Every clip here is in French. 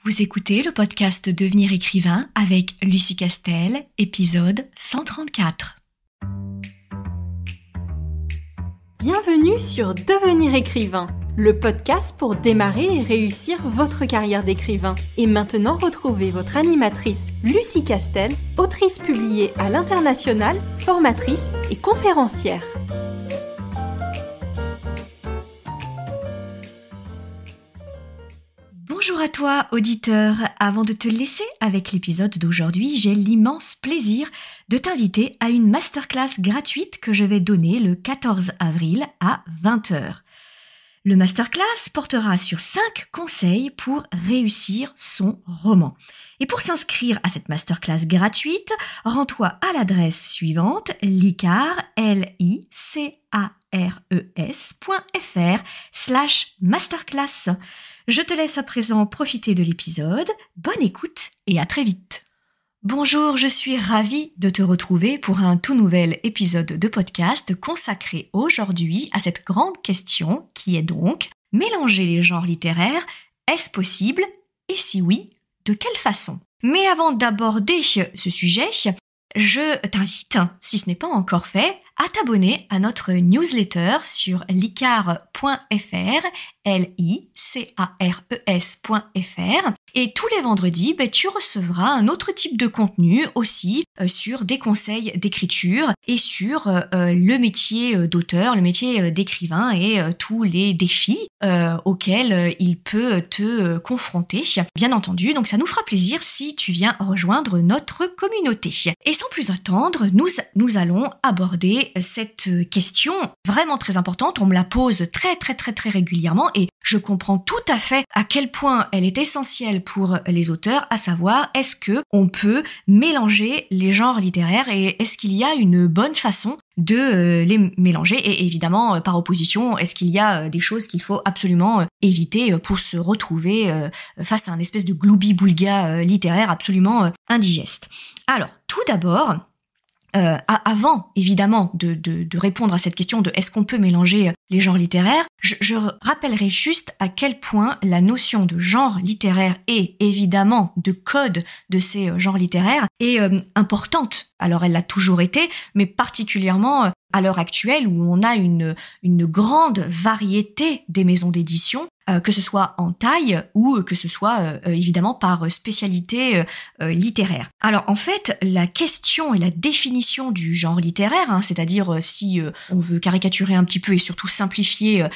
Vous écoutez le podcast Devenir écrivain avec Lucie Castel, épisode 134. Bienvenue sur Devenir écrivain, le podcast pour démarrer et réussir votre carrière d'écrivain. Et maintenant, retrouvez votre animatrice Lucie Castel, autrice publiée à l'international, formatrice et conférencière. Bonjour à toi, auditeur. Avant de te laisser avec l'épisode d'aujourd'hui, j'ai l'immense plaisir de t'inviter à une masterclass gratuite que je vais donner le 14 avril à 20h. Le masterclass portera sur 5 conseils pour réussir son roman. Et pour s'inscrire à cette masterclass gratuite, rends-toi à l'adresse suivante, licares.fr/masterclass. Je te laisse à présent profiter de l'épisode. Bonne écoute et à très vite. Bonjour, je suis ravie de te retrouver pour un tout nouvel épisode de podcast consacré aujourd'hui à cette grande question qui est donc mélanger les genres littéraires, est-ce possible? Et si oui, de quelle façon? Mais avant d'aborder ce sujet, je t'invite, si ce n'est pas encore fait, à t'abonner à notre newsletter sur licares.fr, licares.fr. Et tous les vendredis, tu recevras un autre type de contenu aussi sur des conseils d'écriture et sur le métier d'auteur, le métier d'écrivain et tous les défis auxquels il peut te confronter. Bien entendu, donc ça nous fera plaisir si tu viens rejoindre notre communauté. Et sans plus attendre, nous allons aborder cette question vraiment très importante. On me la pose très régulièrement et je comprends tout à fait à quel point elle est essentielle pour les auteurs, à savoir est-ce que on peut mélanger les genres littéraires et est-ce qu'il y a une bonne façon de les mélanger et évidemment par opposition, est-ce qu'il y a des choses qu'il faut absolument éviter pour se retrouver face à un espèce de gloubi-boulga littéraire absolument indigeste. Alors, tout d'abord, avant évidemment de répondre à cette question de est-ce qu'on peut mélanger les genres littéraires, je rappellerai juste à quel point la notion de genre littéraire et évidemment de code de ces genres littéraires est importante. Alors elle l'a toujours été, mais particulièrement à l'heure actuelle où on a une grande variété des maisons d'édition, que ce soit en taille ou que ce soit évidemment par spécialité littéraire. Alors en fait, la question et la définition du genre littéraire, c'est-à-dire si on veut caricaturer un petit peu et surtout simplifier,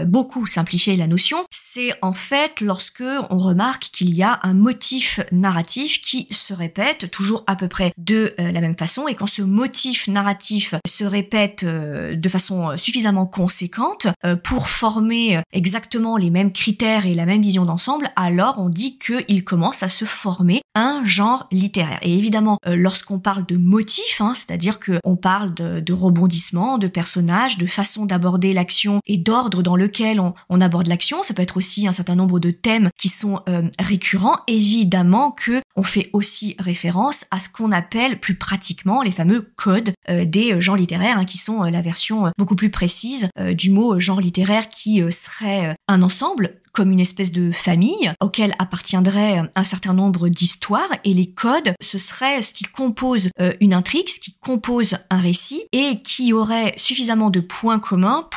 beaucoup simplifier la notion, c'est en fait lorsque on remarque qu'il y a un motif narratif qui se répète toujours à peu près de la même façon, et quand ce motif narratif se répète de façon suffisamment conséquente pour former exactement les mêmes critères et la même vision d'ensemble, alors on dit qu'il commence à se former un genre littéraire. Et évidemment, lorsqu'on parle de motifs, c'est-à-dire qu'on parle de rebondissements, de personnages, de façon d'aborder l'action et d'ordre dans lequel on aborde l'action, ça peut être aussi un certain nombre de thèmes qui sont récurrents, évidemment que on fait aussi référence à ce qu'on appelle plus pratiquement les fameux codes des genres littéraires, qui sont la version beaucoup plus précise du mot genre littéraire qui serait un ensemble, comme une espèce de famille auquel appartiendrait un certain nombre d'histoires, et les codes, ce serait ce qui compose une intrigue, ce qui compose un récit et qui aurait suffisamment de points communs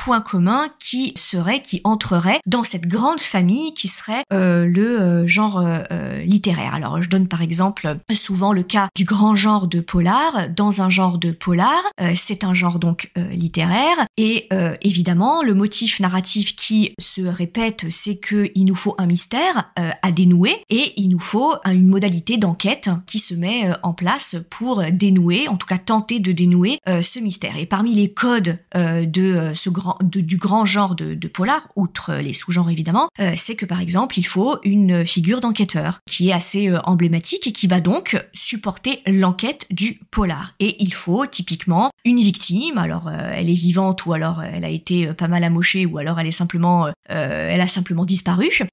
qui entreraient dans cette grande famille qui serait le genre littéraire. Alors je donne par exemple souvent le cas du grand genre de polar. Dans un genre de polar, c'est un genre donc littéraire et évidemment le motif narratif qui se répète, c'est qu'il nous faut un mystère à dénouer et il nous faut une modalité d'enquête qui se met en place pour dénouer, en tout cas tenter de dénouer ce mystère. Et parmi les codes du grand genre de polar, outre les sous-genres évidemment, c'est que par exemple il faut une figure d'enquêteur qui est assez emblématique et qui va donc supporter l'enquête du polar. Et il faut typiquement une victime, alors elle est vivante ou alors elle a été pas mal amochée ou alors elle a simplement disparu.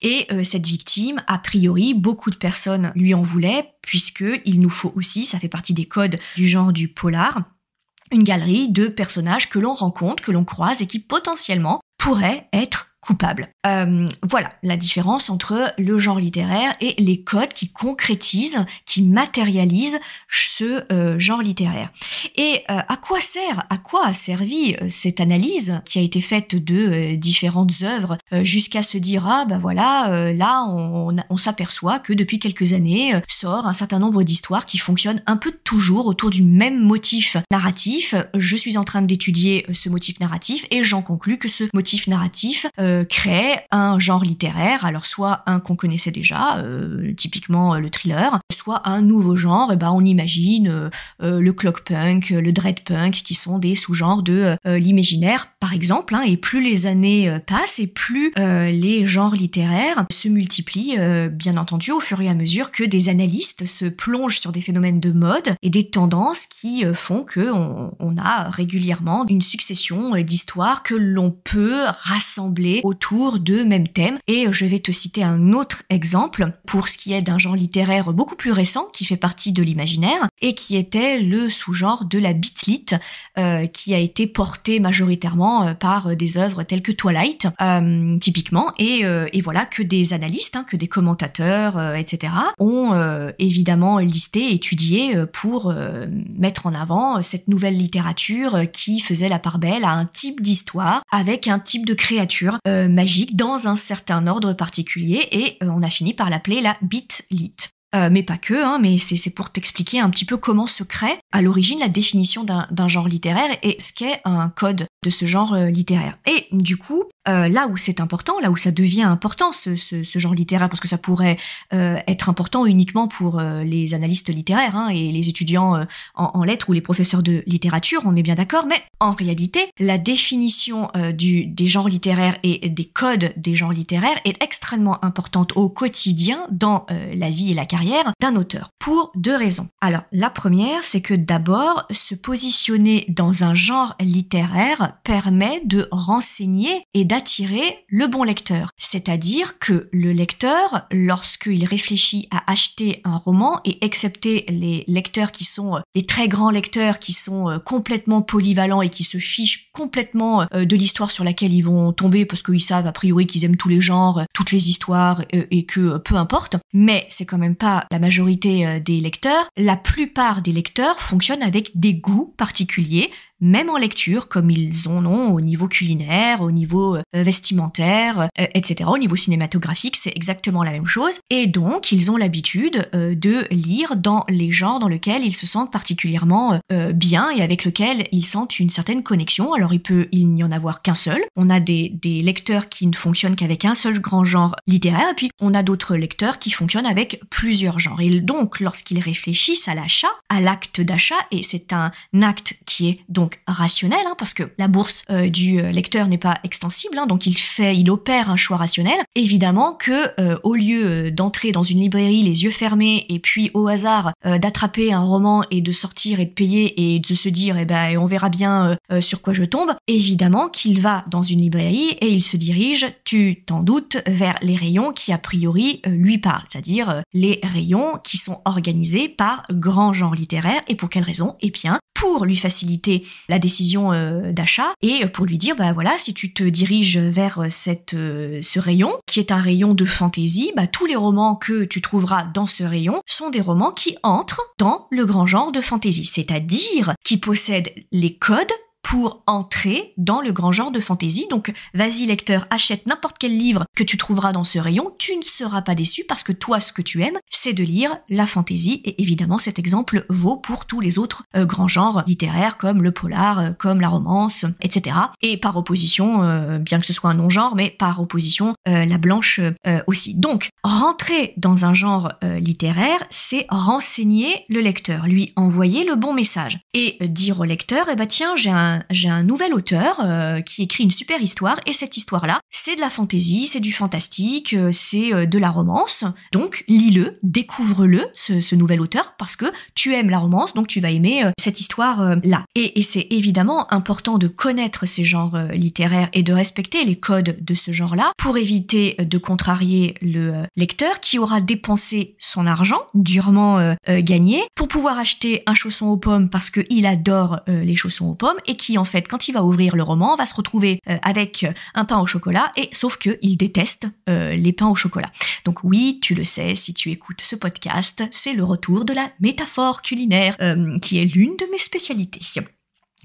Et cette victime, a priori, beaucoup de personnes lui en voulaient, puisqu'il nous faut aussi, ça fait partie des codes du genre du polar, une galerie de personnages que l'on rencontre, que l'on croise et qui potentiellement pourraient être coupables. Voilà la différence entre le genre littéraire et les codes qui concrétisent, qui matérialisent ce genre littéraire. Et à quoi a servi cette analyse qui a été faite de différentes œuvres jusqu'à se dire là on s'aperçoit que depuis quelques années sort un certain nombre d'histoires qui fonctionnent un peu toujours autour du même motif narratif. Je suis en train d'étudier ce motif narratif et j'en conclus que ce motif narratif crée un genre littéraire, alors soit un qu'on connaissait déjà, typiquement le thriller, soit un nouveau genre, on imagine le clockpunk, le dreadpunk, qui sont des sous-genres de l'imaginaire, par exemple, et plus les années passent et plus les genres littéraires se multiplient, bien entendu, au fur et à mesure que des analystes se plongent sur des phénomènes de mode et des tendances qui font que on a régulièrement une succession d'histoires que l'on peut rassembler autour de mêmes thèmes. Et je vais te citer un autre exemple pour ce qui est d'un genre littéraire beaucoup plus récent qui fait partie de l'imaginaire et qui était le sous-genre de la bitlit, qui a été porté majoritairement par des œuvres telles que Twilight, typiquement, et voilà que des analystes, que des commentateurs, etc. ont évidemment listé, étudié pour mettre en avant cette nouvelle littérature qui faisait la part belle à un type d'histoire avec un type de créature magique dans un certain ordre particulier, et on a fini par l'appeler la bitlit. Mais pas que, mais c'est pour t'expliquer un petit peu comment se crée à l'origine la définition d'un genre littéraire et ce qu'est un code de ce genre littéraire. Et du coup, là où c'est important, là où ça devient important ce genre littéraire, parce que ça pourrait être important uniquement pour les analystes littéraires et les étudiants en lettres ou les professeurs de littérature, on est bien d'accord, mais en réalité, la définition des genres littéraires et des codes des genres littéraires est extrêmement importante au quotidien dans la vie et la carrière d'un auteur, pour deux raisons. Alors, la première, c'est que d'abord, se positionner dans un genre littéraire permet de renseigner et d'attirer le bon lecteur. C'est-à-dire que le lecteur, lorsqu'il réfléchit à acheter un roman, et excepté les lecteurs qui sont les très grands lecteurs qui sont complètement polyvalents et qui se fichent complètement de l'histoire sur laquelle ils vont tomber parce qu'ils savent a priori qu'ils aiment tous les genres, toutes les histoires et que peu importe, mais c'est quand même pas la majorité des lecteurs. La plupart des lecteurs fonctionnent avec des goûts particuliers, même en lecture, comme ils en ont au niveau culinaire, au niveau vestimentaire, etc. Au niveau cinématographique, c'est exactement la même chose. Et donc, ils ont l'habitude de lire dans les genres dans lesquels ils se sentent particulièrement bien et avec lesquels ils sentent une certaine connexion. Alors, il n'y en avoir qu'un seul. On a des lecteurs qui ne fonctionnent qu'avec un seul grand genre littéraire, et puis on a d'autres lecteurs qui fonctionnent avec plusieurs genres. Et donc, lorsqu'ils réfléchissent à l'achat, à l'acte d'achat, et c'est un acte qui est donc rationnel, parce que la bourse du lecteur n'est pas extensible, donc il opère un choix rationnel. Évidemment que au lieu d'entrer dans une librairie les yeux fermés et puis au hasard d'attraper un roman et de sortir et de payer et de se dire on verra bien sur quoi je tombe, évidemment qu'il va dans une librairie et il se dirige, tu t'en doutes, vers les rayons qui a priori lui parlent, c'est-à-dire les rayons qui sont organisés par grands genres littéraires. Et pour quelle raison ? Eh bien, pour lui faciliter la décision d'achat et pour lui dire voilà, si tu te diriges vers ce rayon qui est un rayon de fantasy, tous les romans que tu trouveras dans ce rayon sont des romans qui entrent dans le grand genre de fantasy, c'est-à-dire qui possèdent les codes pour entrer dans le grand genre de fantasy. Donc, vas-y lecteur, achète n'importe quel livre que tu trouveras dans ce rayon, tu ne seras pas déçu parce que toi, ce que tu aimes, c'est de lire la fantasy. Et évidemment, cet exemple vaut pour tous les autres grands genres littéraires comme le polar, comme la romance, etc. Et par opposition, bien que ce soit un non-genre, mais par opposition, la blanche aussi. Donc, rentrer dans un genre littéraire, c'est renseigner le lecteur, lui envoyer le bon message et dire au lecteur, tiens, j'ai un nouvel auteur qui écrit une super histoire, et cette histoire-là, c'est de la fantaisie, c'est du fantastique, c'est de la romance. Donc, lis-le, découvre-le, ce nouvel auteur, parce que tu aimes la romance, donc tu vas aimer cette histoire-là. Et c'est évidemment important de connaître ces genres littéraires et de respecter les codes de ce genre-là pour éviter de contrarier le lecteur qui aura dépensé son argent, durement gagné, pour pouvoir acheter un chausson aux pommes parce qu'il adore les chaussons aux pommes, et qui en fait, quand il va ouvrir le roman, va se retrouver avec un pain au chocolat, et sauf que il déteste les pains au chocolat. Donc oui, tu le sais, si tu écoutes ce podcast, c'est le retour de la métaphore culinaire, qui est l'une de mes spécialités.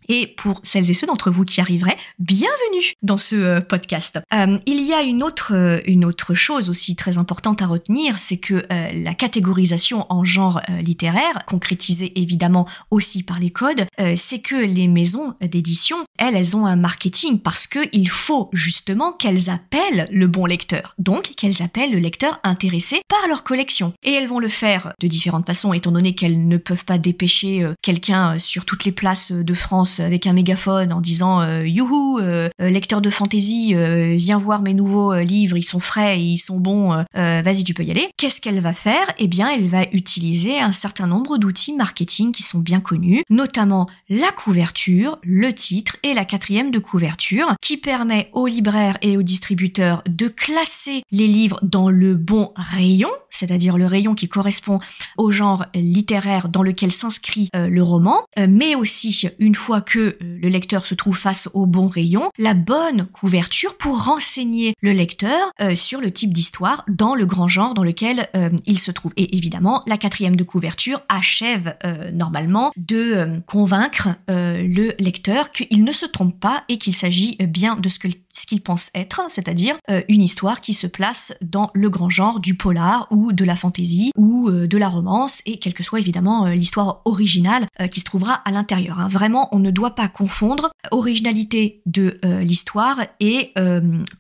Et pour celles et ceux d'entre vous qui arriveraient, bienvenue dans ce podcast. Il y a une autre chose aussi très importante à retenir, c'est que la catégorisation en genre littéraire, concrétisée évidemment aussi par les codes, c'est que les maisons d'édition, elles ont un marketing parce que il faut justement qu'elles appellent le bon lecteur, donc qu'elles appellent le lecteur intéressé par leur collection. Et elles vont le faire de différentes façons, étant donné qu'elles ne peuvent pas dépêcher quelqu'un sur toutes les places de France avec un mégaphone en disant youhou, lecteur de fantasy, viens voir mes nouveaux livres, ils sont frais et ils sont bons, vas-y tu peux y aller. Qu'est-ce qu'elle va faire? Eh bien elle va utiliser un certain nombre d'outils marketing qui sont bien connus, notamment la couverture, le titre et la 4e de couverture, qui permet aux libraires et aux distributeurs de classer les livres dans le bon rayon, c'est-à-dire le rayon qui correspond au genre littéraire dans lequel s'inscrit le roman, mais aussi, une fois que le lecteur se trouve face au bon rayon, la bonne couverture pour renseigner le lecteur sur le type d'histoire dans le grand genre dans lequel il se trouve. Et évidemment, la 4e de couverture achève normalement de convaincre le lecteur qu'il ne se trompe pas et qu'il s'agit bien de ce qu'il pense être, c'est-à-dire une histoire qui se place dans le grand genre du polar ou de la fantasy ou de la romance, et quelle que soit évidemment l'histoire originale qui se trouvera à l'intérieur. Hein. Vraiment, on ne doit pas confondre originalité de l'histoire et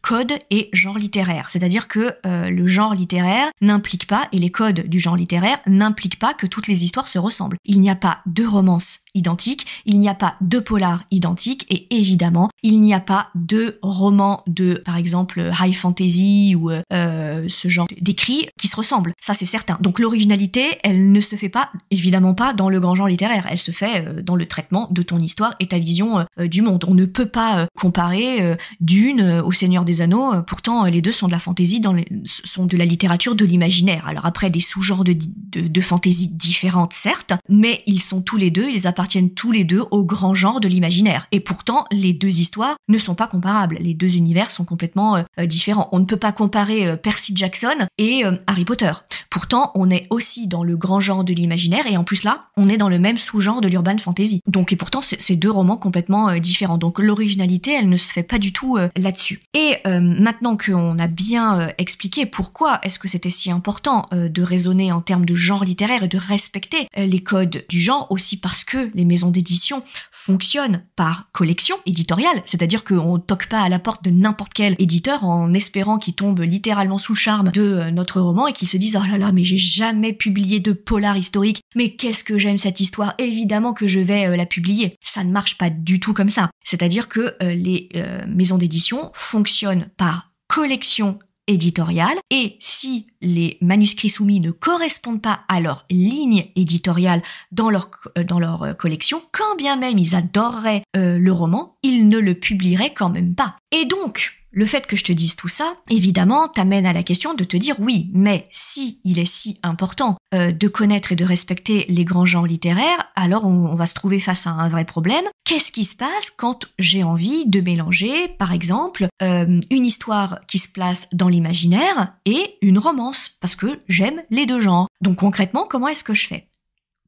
code et genre littéraire. C'est-à-dire que le genre littéraire n'implique pas, et les codes du genre littéraire n'impliquent pas que toutes les histoires se ressemblent. Il n'y a pas de romance identique, il n'y a pas de polar identique, et évidemment, il n'y a pas de roman de, par exemple, high fantasy ou ce genre d'écrits qui se ressemblent. Ça, c'est certain. Donc l'originalité, elle ne se fait pas, évidemment pas dans le grand genre littéraire. Elle se fait dans le traitement de ton histoire et ta vision du monde. On ne peut pas comparer Dune au Seigneur des Anneaux. Pourtant, les deux sont de la fantasy, sont de la littérature de l'imaginaire. Alors après, des sous-genres de fantasy différentes, certes, mais ils sont tous les deux, ils appartiennent tous les deux au grand genre de l'imaginaire. Et pourtant, les deux histoires ne sont pas comparables. Les deux univers sont complètement différents. On ne peut pas comparer Percy Jackson et Harry Potter. Pourtant, on est aussi dans le grand genre de l'imaginaire, et en plus là, on est dans le même sous-genre de l'urban fantasy. Donc, et pourtant, c'est deux romans complètement différents. Donc, l'originalité, elle ne se fait pas du tout là-dessus. Et maintenant qu'on a bien expliqué pourquoi est-ce que c'était si important de raisonner en termes de genre littéraire et de respecter les codes du genre, aussi parce que les maisons d'édition fonctionnent par collection éditoriale, c'est-à-dire qu'on toque pas à la porte de n'importe quel éditeur en espérant qu'il tombe littéralement sous le charme de notre roman et qu'il se dise « Oh là là, mais j'ai jamais publié de polar historique, mais qu'est-ce que j'aime cette histoire, évidemment que je vais la publier ». Ça ne marche pas du tout comme ça. C'est-à-dire que les maisons d'édition fonctionnent par collection éditoriale, et si les manuscrits soumis ne correspondent pas à leur ligne éditoriale dans leur collection, quand bien même ils adoreraient le roman, ils ne le publieraient quand même pas. Et donc, le fait que je te dise tout ça, évidemment, t'amène à la question de te dire oui, mais si il est si important de connaître et de respecter les grands genres littéraires, alors on va se trouver face à un vrai problème. Qu'est-ce qui se passe quand j'ai envie de mélanger, par exemple, une histoire qui se place dans l'imaginaire et une romance, parce que j'aime les deux genres. Donc concrètement, comment est-ce que je fais?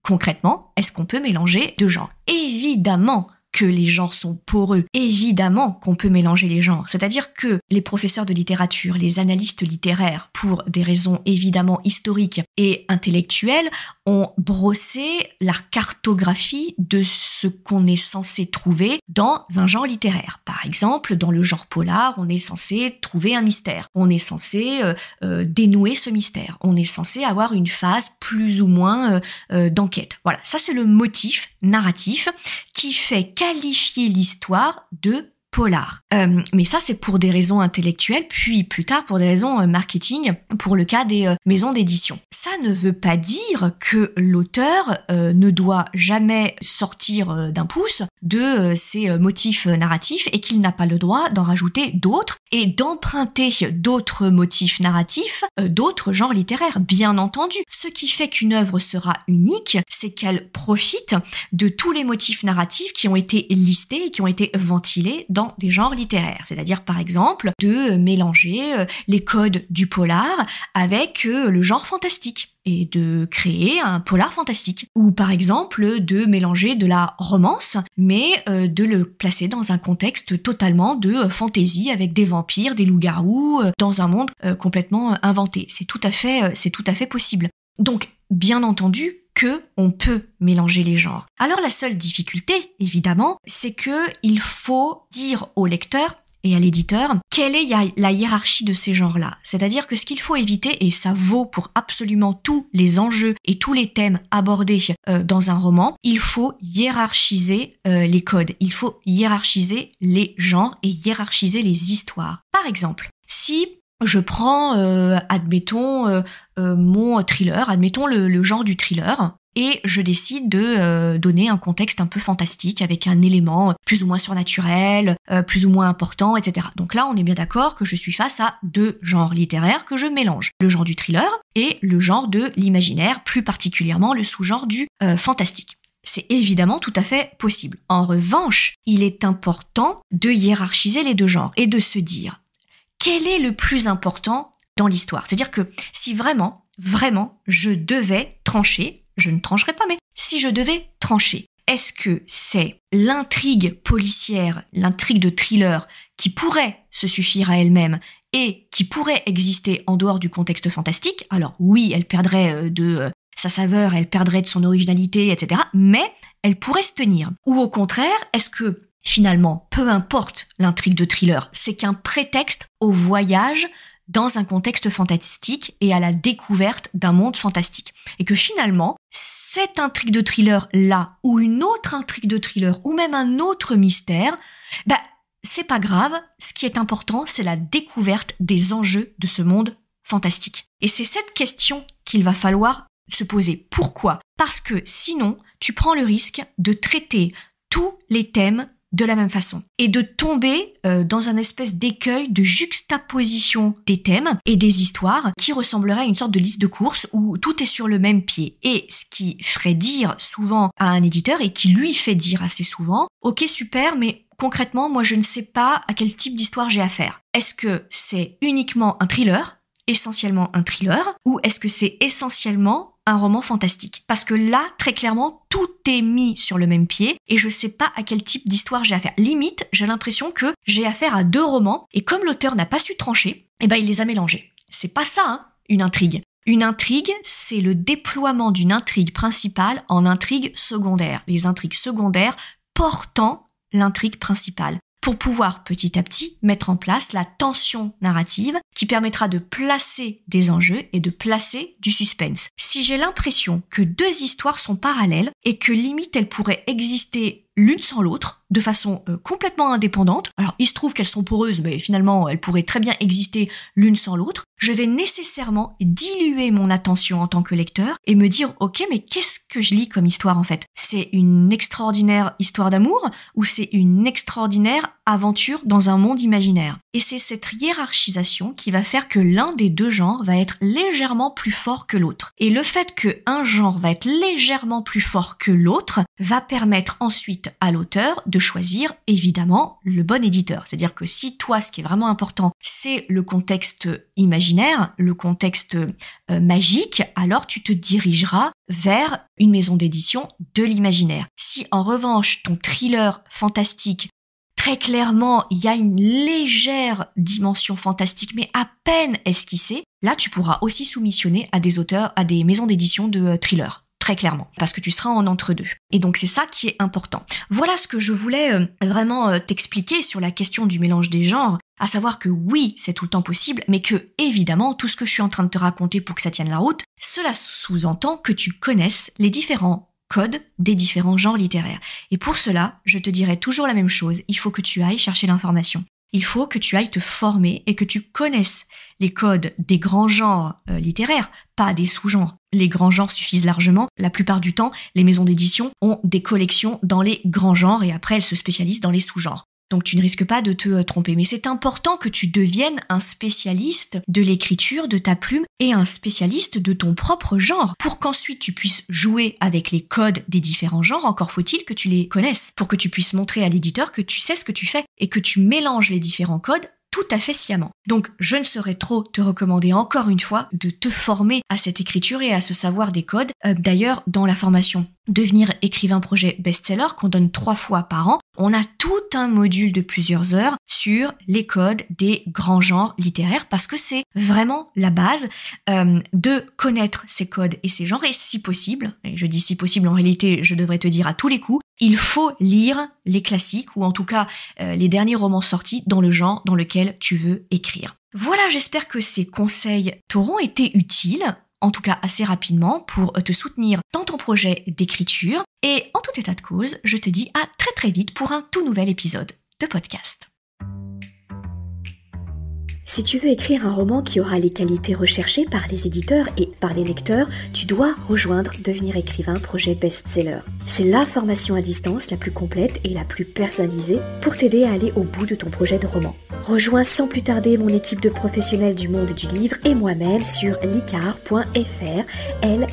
Concrètement, est-ce qu'on peut mélanger deux genres? Évidemment que les genres sont poreux. Évidemment qu'on peut mélanger les genres. C'est-à-dire que les professeurs de littérature, les analystes littéraires, pour des raisons évidemment historiques et intellectuelles, ont brossé la cartographie de ce qu'on est censé trouver dans un genre littéraire. Par exemple, dans le genre polar, on est censé trouver un mystère. On est censé dénouer ce mystère. On est censé avoir une phase plus ou moins d'enquête. Voilà, ça c'est le motif narratif qui fait qualifier l'histoire de polar. Mais ça, c'est pour des raisons intellectuelles, puis plus tard pour des raisons marketing, pour le cas des maisons d'édition. ça ne veut pas dire que l'auteur ne doit jamais sortir d'un pouce de ses motifs narratifs et qu'il n'a pas le droit d'en rajouter d'autres et d'emprunter d'autres motifs narratifs, d'autres genres littéraires, bien entendu. Ce qui fait qu'une œuvre sera unique, c'est qu'elle profite de tous les motifs narratifs qui ont été listés et qui ont été ventilés dans des genres littéraires. C'est-à-dire, par exemple, de mélanger les codes du polar avec le genre fantastique et de créer un polar fantastique. Ou par exemple, de mélanger de la romance, mais de le placer dans un contexte totalement de fantaisie avec des vampires, des loups-garous, dans un monde complètement inventé. C'est tout à fait possible. Donc, bien entendu, on peut mélanger les genres. Alors la seule difficulté, évidemment, c'est que il faut dire au lecteur et à l'éditeur quelle est la hiérarchie de ces genres-là. C'est-à-dire que ce qu'il faut éviter, et ça vaut pour absolument tous les enjeux et tous les thèmes abordés dans un roman, il faut hiérarchiser les codes, il faut hiérarchiser les genres et hiérarchiser les histoires. Par exemple, si je prends, admettons, mon thriller, admettons le genre du thriller, et je décide de donner un contexte un peu fantastique avec un élément plus ou moins surnaturel, plus ou moins important, etc. Donc là, on est bien d'accord que je suis face à deux genres littéraires que je mélange. Le genre du thriller et le genre de l'imaginaire, plus particulièrement le sous-genre du fantastique. C'est évidemment tout à fait possible. En revanche, il est important de hiérarchiser les deux genres et de se dire quel est le plus important dans l'histoire. C'est-à-dire que si vraiment, je devais trancher, je ne trancherai pas, mais si je devais trancher, est-ce que c'est l'intrigue policière, l'intrigue de thriller qui pourrait se suffire à elle-même et qui pourrait exister en dehors du contexte fantastique? Alors oui, elle perdrait de sa saveur, elle perdrait de son originalité, etc. Mais elle pourrait se tenir. Ou au contraire, est-ce que finalement, peu importe l'intrigue de thriller, c'est qu'un prétexte au voyage dans un contexte fantastique et à la découverte d'un monde fantastique. Et que finalement, cette intrigue de thriller-là, ou une autre intrigue de thriller, ou même un autre mystère, c'est pas grave, ce qui est important, c'est la découverte des enjeux de ce monde fantastique. Et c'est cette question qu'il va falloir se poser. Pourquoi ? Parce que sinon, tu prends le risque de traiter tous les thèmes de la même façon et de tomber dans un espèce d'écueil de juxtaposition des thèmes et des histoires qui ressemblerait à une sorte de liste de courses où tout est sur le même pied. Et ce qui ferait dire souvent à un éditeur et qui lui fait dire assez souvent « Ok, super, mais concrètement, moi je ne sais pas à quel type d'histoire j'ai affaire. Est-ce que c'est uniquement un thriller, essentiellement un thriller, ou est-ce que c'est essentiellement un roman fantastique? Parce que là, très clairement, tout est mis sur le même pied et je sais pas à quel type d'histoire j'ai affaire. Limite, j'ai l'impression que j'ai affaire à deux romans et comme l'auteur n'a pas su trancher, il les a mélangés. C'est pas ça, une intrigue. Une intrigue, c'est le déploiement d'une intrigue principale en intrigue secondaire. Les intrigues secondaires portant l'intrigue principale, pour pouvoir petit à petit mettre en place la tension narrative qui permettra de placer des enjeux et de placer du suspense. Si j'ai l'impression que deux histoires sont parallèles et que limite elles pourraient exister l'une sans l'autre, de façon complètement indépendante, alors il se trouve qu'elles sont poreuses, mais finalement elles pourraient très bien exister l'une sans l'autre, je vais nécessairement diluer mon attention en tant que lecteur et me dire ok, mais qu'est-ce que je lis comme histoire en fait? C'est une extraordinaire histoire d'amour ou c'est une extraordinaire aventure dans un monde imaginaire? Et c'est cette hiérarchisation qui va faire que l'un des deux genres va être légèrement plus fort que l'autre. Et le fait qu'un genre va être légèrement plus fort que l'autre va permettre ensuite à l'auteur de choisir évidemment le bon éditeur. C'est-à-dire que si toi, ce qui est vraiment important, c'est le contexte imaginaire, le contexte magique, alors tu te dirigeras vers une maison d'édition de l'imaginaire. Si en revanche ton thriller fantastique, très clairement, il y a une légère dimension fantastique, mais à peine esquissée, là tu pourras aussi soumissionner à des auteurs, à des maisons d'édition de thrillers. Très clairement, parce que tu seras en entre-deux. Et donc c'est ça qui est important. Voilà ce que je voulais vraiment t'expliquer sur la question du mélange des genres, à savoir que oui, c'est tout le temps possible, mais que évidemment, tout ce que je suis en train de te raconter pour que ça tienne la route, cela sous-entend que tu connaisses les différents codes des différents genres littéraires. Et pour cela, je te dirai toujours la même chose, il faut que tu ailles chercher l'information. Il faut que tu ailles te former et que tu connaisses les codes des grands genres littéraires, pas des sous-genres. les grands genres suffisent largement. La plupart du temps, les maisons d'édition ont des collections dans les grands genres et après elles se spécialisent dans les sous-genres. Donc tu ne risques pas de te tromper. Mais c'est important que tu deviennes un spécialiste de l'écriture de ta plume et un spécialiste de ton propre genre pour qu'ensuite tu puisses jouer avec les codes des différents genres. Encore faut-il que tu les connaisses pour que tu puisses montrer à l'éditeur que tu sais ce que tu fais et que tu mélanges les différents codes tout à fait sciemment. Donc, je ne saurais trop te recommander encore une fois de te former à cette écriture et à ce savoir des codes. D'ailleurs, dans la formation Devenir écrivain projet best-seller qu'on donne 3 fois par an, on a tout un module de plusieurs heures sur les codes des grands genres littéraires parce que c'est vraiment la base de connaître ces codes et ces genres et si possible, et je dis si possible en réalité je devrais te dire à tous les coups, il faut lire les classiques ou en tout cas les derniers romans sortis dans le genre dans lequel tu veux écrire. Voilà, j'espère que ces conseils t'auront été utiles, en tout cas assez rapidement, pour te soutenir dans ton projet d'écriture. Et en tout état de cause, je te dis à très très vite pour un tout nouvel épisode de podcast. Si tu veux écrire un roman qui aura les qualités recherchées par les éditeurs et par les lecteurs, tu dois rejoindre Devenir écrivain projet best-seller. C'est la formation à distance la plus complète et la plus personnalisée pour t'aider à aller au bout de ton projet de roman. Rejoins sans plus tarder mon équipe de professionnels du monde du livre et moi-même sur licares.fr,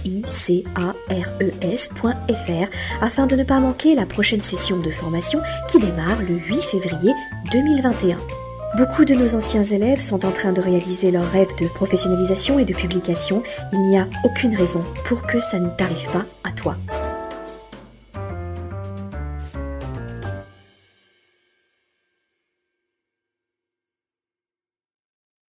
licares.fr, afin de ne pas manquer la prochaine session de formation qui démarre le 8 février 2021. Beaucoup de nos anciens élèves sont en train de réaliser leur rêve de professionnalisation et de publication. Il n'y a aucune raison pour que ça ne t'arrive pas à toi.